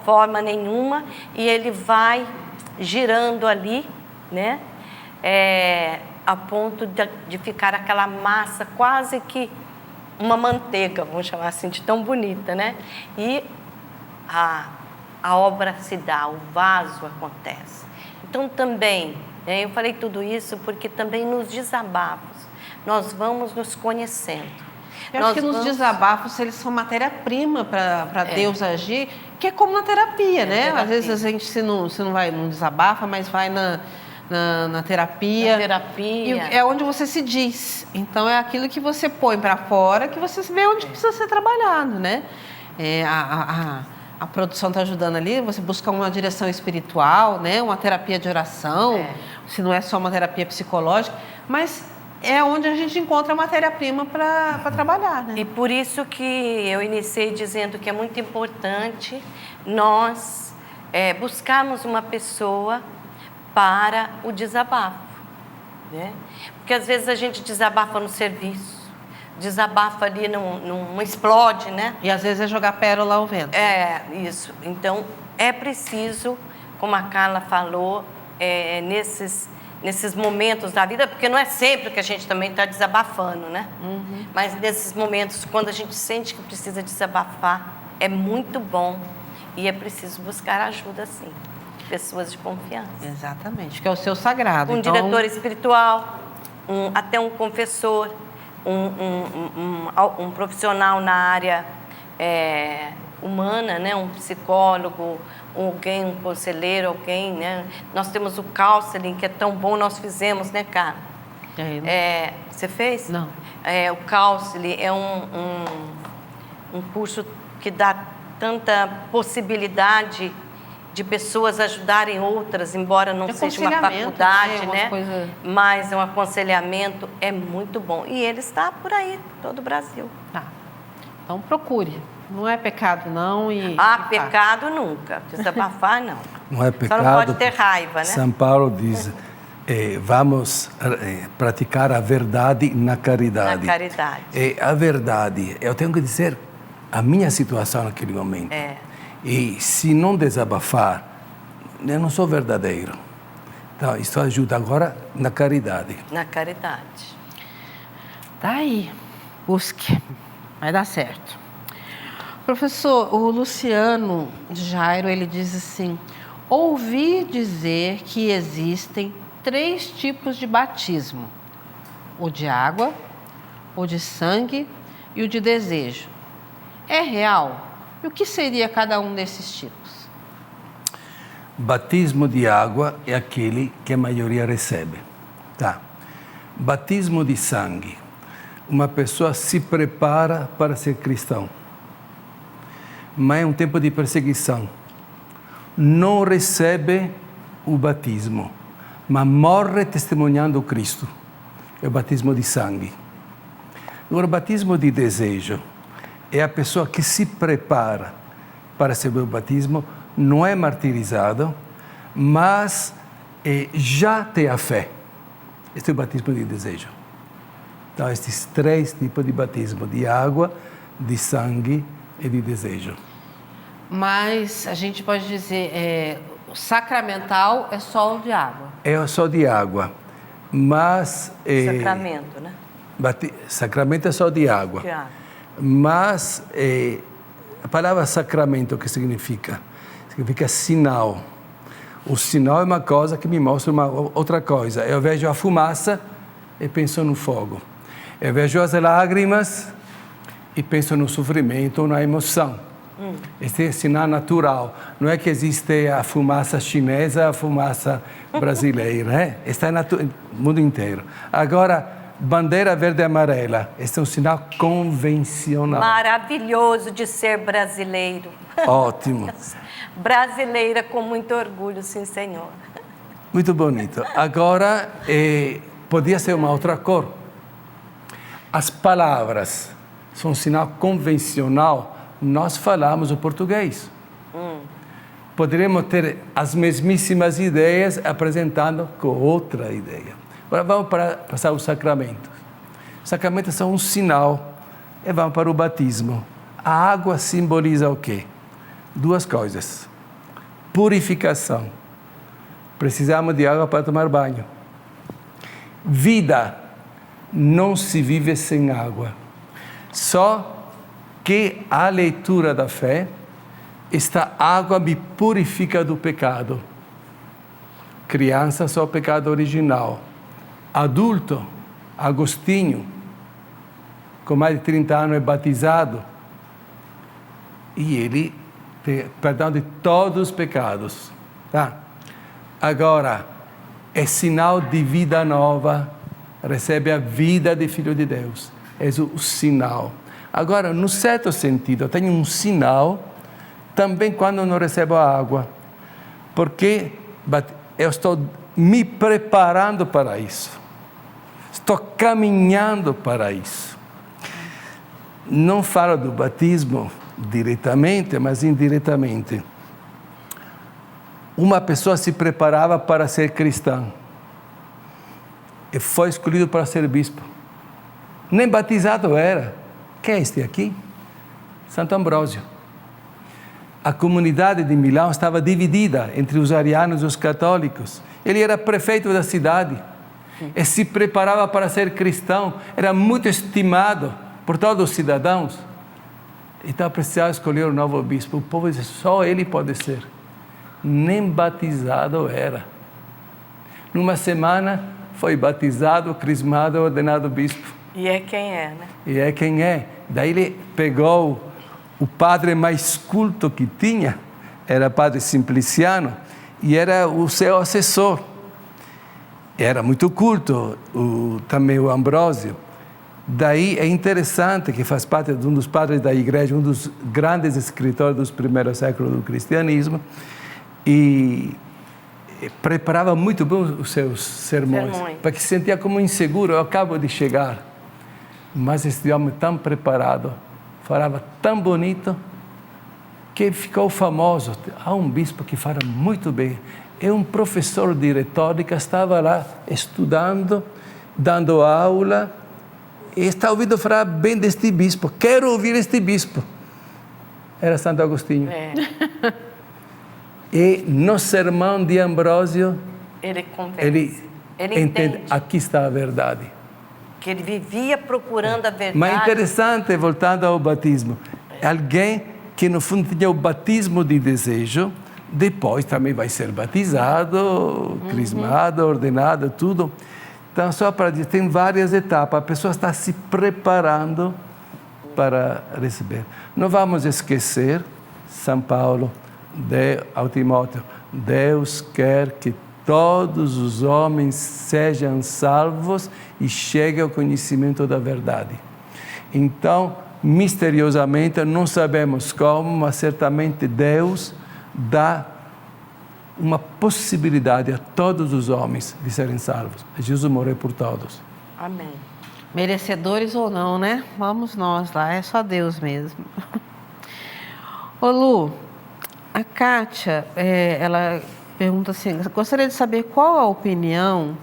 forma nenhuma, e ele vai girando ali, né? A ponto de ficar aquela massa quase que uma manteiga, vamos chamar assim, de tão bonita, né? E a obra se dá, o vaso acontece. Então também, né, eu falei tudo isso porque também nos desabafos nós vamos nos conhecendo. Eu acho que nos desabafos eles são matéria-prima para Deus agir, que é como na terapia, né? Terapia. Às vezes a gente se não vai, não desabafa, mas vai na terapia. Na terapia. E é onde você se diz. Então é aquilo que você põe para fora que você vê onde precisa ser trabalhado, né? A produção está ajudando ali, você busca uma direção espiritual, né? Uma terapia de oração, se não é só uma terapia psicológica, mas é onde a gente encontra a matéria-prima para trabalhar, né? E por isso que eu iniciei dizendo que é muito importante nós buscarmos uma pessoa para o desabafo, né? Porque às vezes a gente desabafa no serviço, desabafa ali, não explode, né? E às vezes é jogar pérola ao vento. Isso. Então, é preciso, como a Carla falou, nesses momentos da vida, porque não é sempre que a gente também está desabafando, né? Uhum. Mas nesses momentos, quando a gente sente que precisa desabafar, é muito bom e é preciso buscar ajuda, sim. Pessoas de confiança. Exatamente, que é o seu sagrado. Um diretor espiritual, até um confessor, um profissional na área humana, né? Um psicólogo, um conselheiro, alguém, né? Nós temos o counseling, que é tão bom, nós fizemos, né, cara? Você fez? Não. O counseling é um curso que dá tanta possibilidade de pessoas ajudarem outras, embora não seja uma faculdade, né? Mas um aconselhamento é muito bom. E ele está por aí, todo o Brasil. Tá. Então procure. Não é pecado, não. Pecado nunca. Desabafar, não. Não é pecado. Só não pode ter raiva, né? São Paulo diz, vamos praticar a verdade na caridade. Na caridade. A verdade, eu tenho que dizer a minha situação naquele momento. E se não desabafar, eu não sou verdadeiro. Então, isso ajuda agora na caridade. Na caridade. Tá aí. Busque. Vai dar certo. Professor, o Luciano Jairo, ele diz assim: ouvi dizer que existem 3 tipos de batismo: o de água, o de sangue e o de desejo. É real? E o que seria cada um desses tipos? Batismo de água é aquele que a maioria recebe. Tá. Batismo de sangue. uma pessoa se prepara para ser cristão, mas é um tempo de perseguição. Não recebe o batismo, mas morre testemunhando Cristo. É o batismo de sangue. Agora, o batismo de desejo é a pessoa que se prepara para receber o batismo, não é martirizado, mas já tem a fé. Este é o batismo de desejo. Então, estes 3 tipos de batismo, de água, de sangue e de desejo. Mas a gente pode dizer, o sacramental é só o de água. É só de água, mas... Sacramento, né? Sacramento é só de água. De água. Mas a palavra sacramento, o que significa? Significa sinal. O sinal é uma coisa que me mostra uma outra coisa. Eu vejo a fumaça e penso no fogo. Eu vejo as lágrimas e penso no sofrimento ou na emoção. Este é sinal natural. Não é que existe a fumaça chinesa, a fumaça brasileira, né? Está no mundo inteiro. Agora, bandeira verde e amarela, este é um sinal convencional. Maravilhoso de ser brasileiro. Ótimo. Brasileira com muito orgulho, sim, Senhor. Muito bonito. Agora, podia ser uma outra cor. As palavras são um sinal convencional. Nós falamos o português. Poderíamos ter as mesmíssimas ideias apresentando com outra ideia. Agora vamos passar os sacramentos. Os sacramentos são um sinal e vamos para o batismo. A água simboliza o quê? 2 coisas. Purificação. Precisamos de água para tomar banho. Vida. Não se vive sem água. Só que a leitura da fé, esta água me purifica do pecado. Criança, só o pecado original. Adulto, Agostinho, com mais de 30 anos, é batizado. E ele tem perdão de todos os pecados. Tá? Agora, é sinal de vida nova, recebe a vida de Filho de Deus. É o sinal. Agora, no certo sentido, eu tenho um sinal também quando não recebo a água, porque eu estou me preparando para isso. Estou caminhando para isso. Não falo do batismo diretamente, mas indiretamente. Uma pessoa se preparava para ser cristã e foi escolhido para ser bispo. Nem batizado era. Quem é este aqui? Santo Ambrósio. A comunidade de Milão estava dividida entre os arianos e os católicos. Ele era prefeito da cidade e se preparava para ser cristão. Era muito estimado por todos os cidadãos. Então precisava escolher um novo bispo. O povo disse, só ele pode ser. Nem batizado era. Numa semana foi batizado, crismado, ordenado bispo. E é quem é, né? E é quem é. Daí ele pegou o padre mais culto que tinha, era padre Simpliciano, e era o seu assessor. Era muito culto, também o Ambrósio. Daí é interessante que faz parte de um dos padres da igreja, um dos grandes escritores dos primeiros séculos do cristianismo, e preparava muito bem os seus sermões. Porque se sentia como inseguro, eu acabo de chegar. Mas este homem tão preparado, falava tão bonito, que ficou famoso. Há um bispo que fala muito bem. É um professor de retórica, estava lá estudando, dando aula, e está ouvindo falar bem deste bispo. Quero ouvir este bispo. Era Santo Agostinho. É. E no sermão de Ambrósio, Ele convence. ele entende, aqui está a verdade. Que ele vivia procurando a verdade. Mas interessante, voltando ao batismo, alguém que no fundo tinha o batismo de desejo, depois também vai ser batizado, crismado, ordenado, tudo. Então, só para dizer, tem várias etapas, a pessoa está se preparando para receber. Não vamos esquecer, São Paulo, ao Timóteo, Deus quer que todos os homens sejam salvos e cheguem ao conhecimento da verdade. Então, misteriosamente, não sabemos como, mas certamente Deus dá uma possibilidade a todos os homens de serem salvos. Jesus morreu por todos. Amém. Merecedores ou não, né? Vamos nós lá, é só Deus mesmo. Ô Lu, a Kátia, ela pergunta assim, gostaria de saber qual a opinião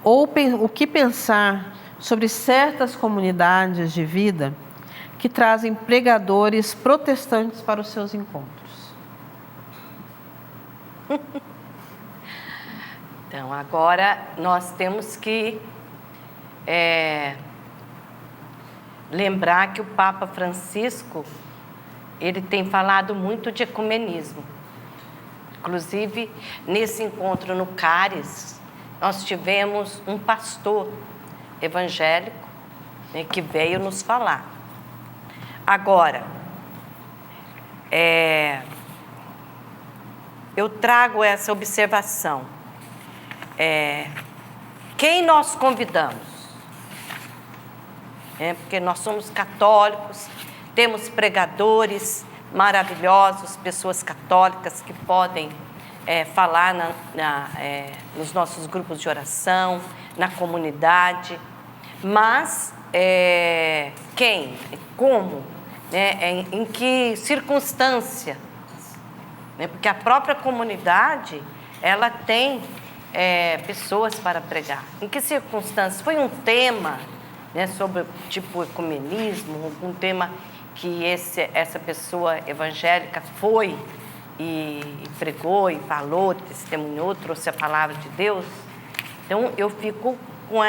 ou o que pensar sobre certas comunidades de vida que trazem pregadores protestantes para os seus encontros. Então, agora nós temos que lembrar que o Papa Francisco, ele tem falado muito de ecumenismo. Inclusive, nesse encontro no Cáris, nós tivemos um pastor evangélico, né, que veio nos falar. Agora, eu trago essa observação. Quem nós convidamos? Porque nós somos católicos, temos pregadores maravilhosos, pessoas católicas que podem falar nos nossos grupos de oração, na comunidade, mas quem, como, né, em que circunstância? Né? Porque a própria comunidade, ela tem pessoas para pregar. Em que circunstâncias? Foi um tema, né, sobre tipo ecumenismo, um tema que essa pessoa evangélica foi e pregou e falou, testemunhou, trouxe a palavra de Deus. Então eu fico com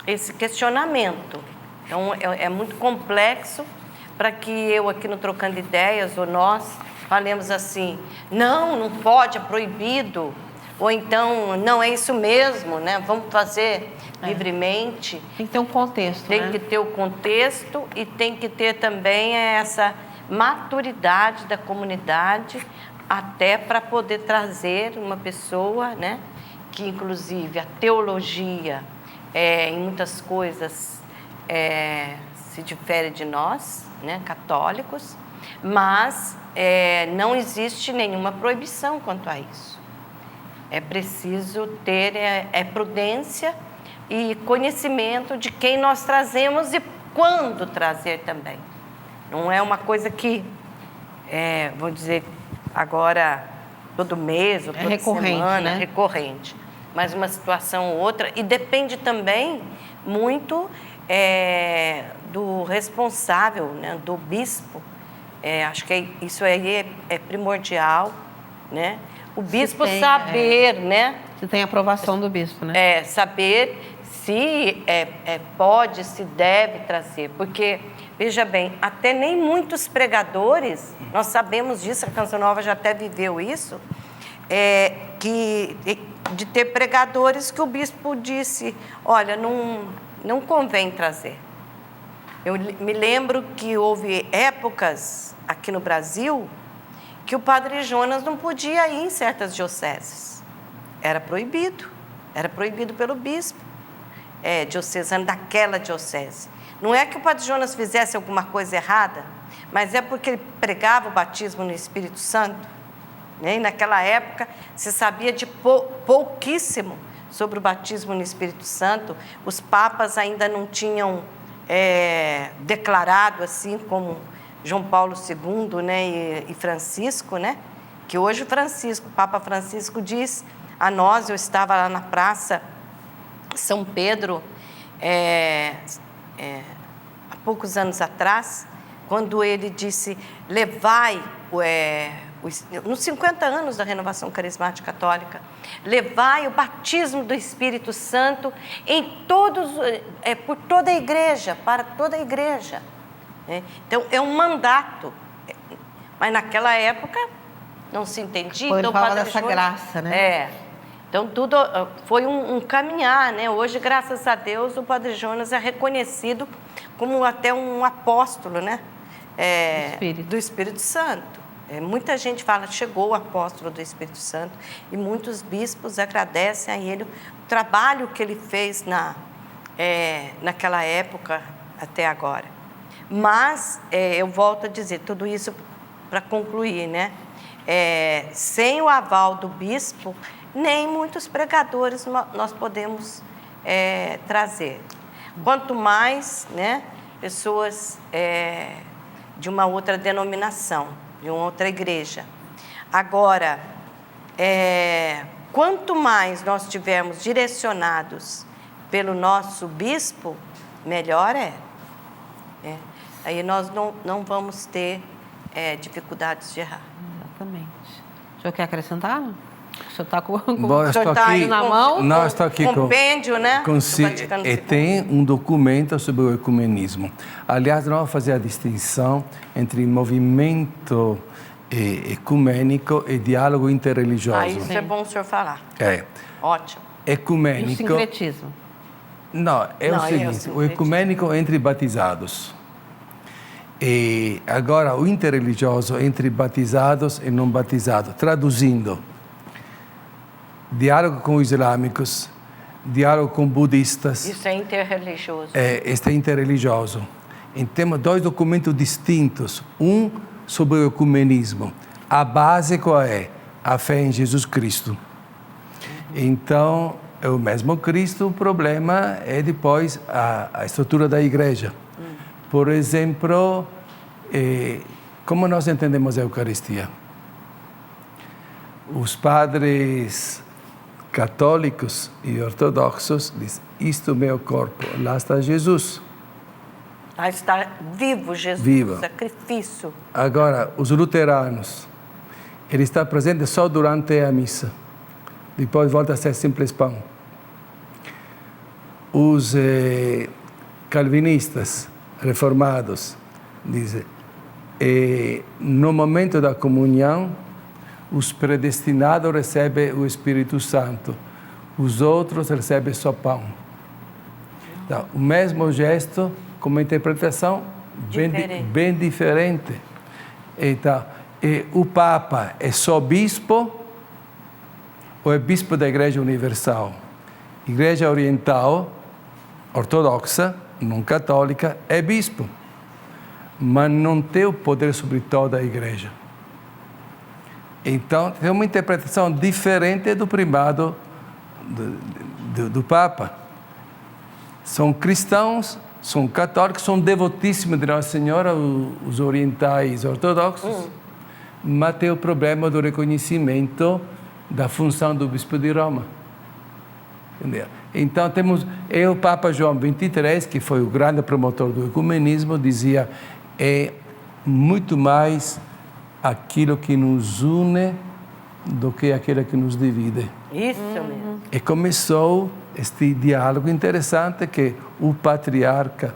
esse questionamento. Então é muito complexo para que eu aqui no Trocando Ideias ou nós falemos assim, não pode, é proibido, ou então não é isso mesmo, né? Vamos fazer livremente. Tem que ter um contexto, Tem que ter o contexto e tem que ter também essa maturidade da comunidade até para poder trazer uma pessoa, né? Que inclusive a teologia em muitas coisas se difere de nós, né? Católicos, mas não existe nenhuma proibição quanto a isso. É preciso ter prudência e conhecimento de quem nós trazemos e quando trazer também. Não é uma coisa que, vou dizer, agora todo mês ou toda recorrente, semana, né? Recorrente. Mas uma situação ou outra, e depende também muito do responsável, né? Do bispo. Acho que isso aí é primordial, né? O bispo saber, né? Se tem aprovação do bispo, né? Saber se pode, se deve trazer. Porque, veja bem, até nem muitos pregadores, nós sabemos disso, a Canção Nova já até viveu isso, de ter pregadores que o bispo disse, olha, não convém trazer. Eu me lembro que houve épocas aqui no Brasil que o padre Jonas não podia ir em certas dioceses. Era proibido pelo bispo diocesano daquela diocese. Não é que o padre Jonas fizesse alguma coisa errada, mas é porque ele pregava o batismo no Espírito Santo, né? E naquela época se sabia de pouquíssimo sobre o batismo no Espírito Santo. Os papas ainda não tinham declarado assim como João Paulo II, né, e Francisco, né, que hoje o Papa Francisco diz a nós, eu estava lá na Praça São Pedro, há poucos anos atrás, quando ele disse, levai, nos 50 anos da Renovação Carismática Católica, levai o batismo do Espírito Santo por toda a igreja, para toda a igreja. Então, é um mandato, mas naquela época não se entendia. Ele então, fala dessa graça, né? Então, tudo foi um caminhar, né? Hoje, graças a Deus, o Padre Jonas é reconhecido como até um apóstolo, né? Do Espírito Santo. muita gente fala, chegou o apóstolo do Espírito Santo, e muitos bispos agradecem a ele o trabalho que ele fez naquela época até agora. Mas, eu volto a dizer, tudo isso para concluir, né? Sem o aval do bispo, nem muitos pregadores nós podemos trazer. Quanto mais, né, pessoas de uma outra denominação, de uma outra igreja. Agora, quanto mais nós estivermos direcionados pelo nosso bispo, melhor é. Aí nós não vamos ter dificuldades de errar. Exatamente. O senhor quer acrescentar? O senhor está com Bom, o senhor tá aí na mão? Não, estou aqui compêndio, né? E tem um documento sobre o ecumenismo. Aliás, nós vamos fazer a distinção entre movimento ecumênico e diálogo interreligioso. Isso é bom o senhor falar. Ótimo. Ecumênico. E o sincretismo? Não, o seguinte, o ecumênico entre batizados. E agora o interreligioso entre batizados e não batizados. Traduzindo, diálogo com os islâmicos, diálogo com budistas. Isso é interreligioso. Este é interreligioso. E temos dois documentos distintos. Um sobre o ecumenismo. A base qual é? A fé em Jesus Cristo. Então, é o mesmo Cristo, o problema é depois a estrutura da igreja. Por exemplo, como nós entendemos a Eucaristia? Os padres católicos e ortodoxos dizem, isto é meu corpo, lá está Jesus. Lá está vivo Jesus, Vivo. Sacrifício. Agora, os luteranos, ele está presente só durante a missa. Depois volta a ser simples pão. Os calvinistas reformados dizem, no momento da comunhão, os predestinados recebem o Espírito Santo, os outros recebem só pão. Então, o mesmo gesto, com uma interpretação bem diferente. Então, o Papa é só bispo ou é bispo da Igreja Universal? Igreja Oriental, ortodoxa, não católica, é bispo, mas não tem o poder sobre toda a igreja. Então, tem uma interpretação diferente do primado do Papa. São cristãos, são católicos, são devotíssimos de Nossa Senhora, os orientais ortodoxos, mas tem o problema do reconhecimento da função do bispo de Roma. Entendeu? Então, temos o Papa João XXIII, que foi o grande promotor do ecumenismo, dizia, é muito mais aquilo que nos une do que aquilo que nos divide. Isso mesmo. E começou este diálogo interessante que o patriarca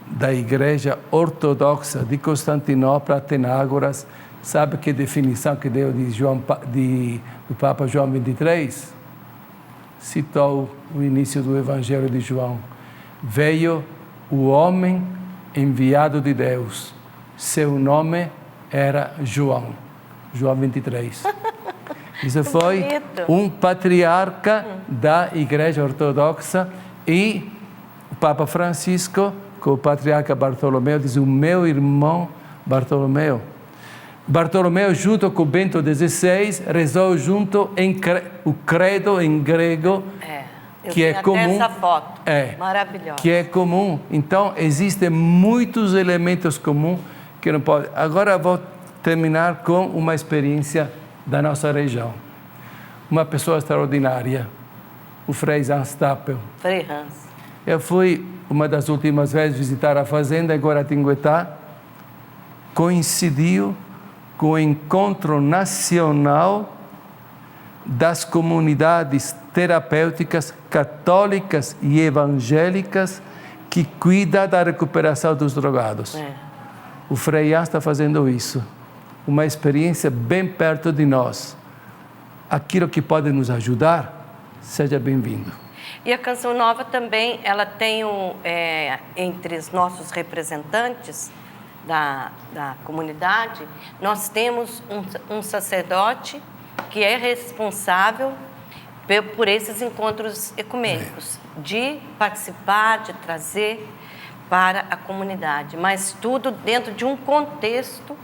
da Igreja Ortodoxa de Constantinopla, Atenágoras, sabe que definição que deu do Papa João XXIII? Citou o início do Evangelho de João. Veio o homem enviado de Deus. Seu nome era João. João 23. Isso foi um patriarca da Igreja Ortodoxa e o Papa Francisco, com o patriarca Bartolomeu, diz o meu irmão Bartolomeu. Bartolomeu, junto com Bento XVI, rezou junto o credo em grego, que é comum. Essa foto, maravilhosa. Que é comum. Então, existem muitos elementos comuns que não podem. Agora vou terminar com uma experiência da nossa região. Uma pessoa extraordinária, o Frei Hans Stappel. Frei Hans. Eu fui, uma das últimas vezes, visitar a fazenda em Guaratinguetá. Coincidiu com o encontro nacional das comunidades terapêuticas católicas e evangélicas que cuidam da recuperação dos drogados. O Frei Hans está fazendo isso. Uma experiência bem perto de nós. Aquilo que pode nos ajudar, seja bem-vindo. E a Canção Nova também, ela tem entre os nossos representantes, da comunidade, nós temos um sacerdote que é responsável por esses encontros ecumênicos, de participar, de trazer para a comunidade, mas tudo dentro de um contexto,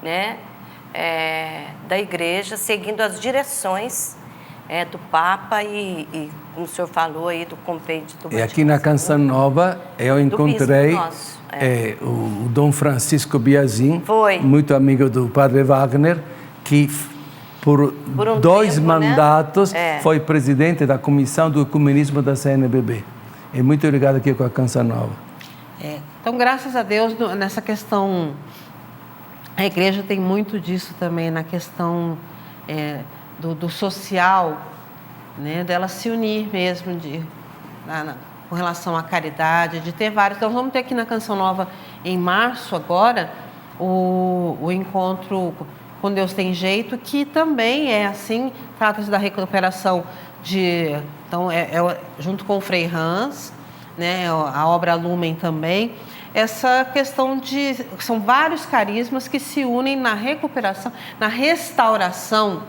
né, da igreja, seguindo as direções do Papa e, como o senhor falou aí, do compêndio do Vaticano. E aqui na Canção Nova eu encontrei o Dom Francisco Biazin, muito amigo do Padre Wagner, que por 2 tempo, mandatos foi presidente da Comissão do Ecumenismo da CNBB. E muito obrigado aqui com a Canção Nova. Então, graças a Deus, nessa questão, a igreja tem muito disso também, na questão do social, né, dela se unir mesmo com relação à caridade, de ter vários. Então, vamos ter aqui na Canção Nova, em março agora, o encontro com Deus Tem Jeito, que também é assim, trata-se da recuperação então, junto com o Frei Hans, né, a obra Lumen também, essa questão são vários carismas que se unem na recuperação, na restauração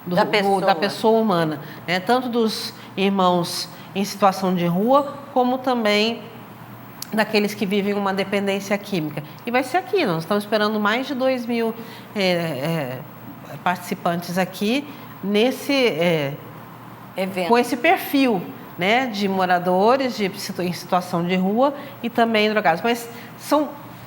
da pessoa humana, né, tanto dos irmãos em situação de rua, como também daqueles que vivem uma dependência química. E vai ser aqui, nós estamos esperando mais de 2.000 participantes aqui nesse evento, com esse perfil, né, de moradores em situação de rua e também drogados. Mas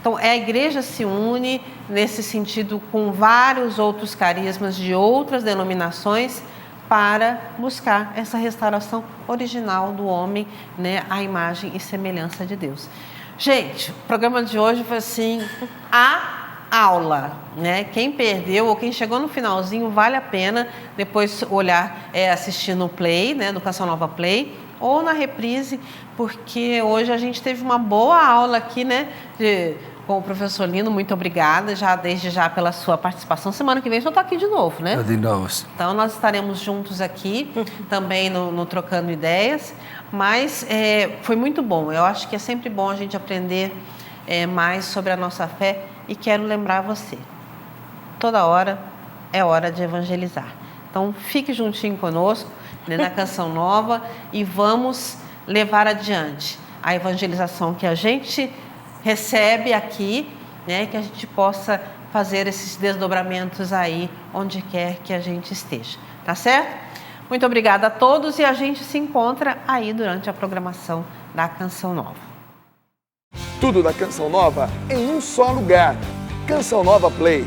então, a igreja se une nesse sentido com vários outros carismas de outras denominações para buscar essa restauração original do homem, né, à imagem e semelhança de Deus. Gente, o programa de hoje foi assim, a aula, né? Quem perdeu ou quem chegou no finalzinho, vale a pena depois olhar, assistir no Play, né, do Canção Nova Play, ou na reprise, porque hoje a gente teve uma boa aula aqui, né, com o professor Lino. Muito obrigada, desde já pela sua participação. Semana que vem eu estou aqui de novo, né? De novo. Então, nós estaremos juntos aqui, também no Trocando Ideias, mas foi muito bom. Eu acho que é sempre bom a gente aprender mais sobre a nossa fé, e quero lembrar você, toda hora é hora de evangelizar. Então, fique juntinho conosco, né, na Canção Nova, e vamos levar adiante a evangelização que a gente recebe aqui, né, que a gente possa fazer esses desdobramentos aí, onde quer que a gente esteja. Tá certo? Muito obrigada a todos, e a gente se encontra aí durante a programação da Canção Nova. Tudo da Canção Nova em um só lugar. Canção Nova Play.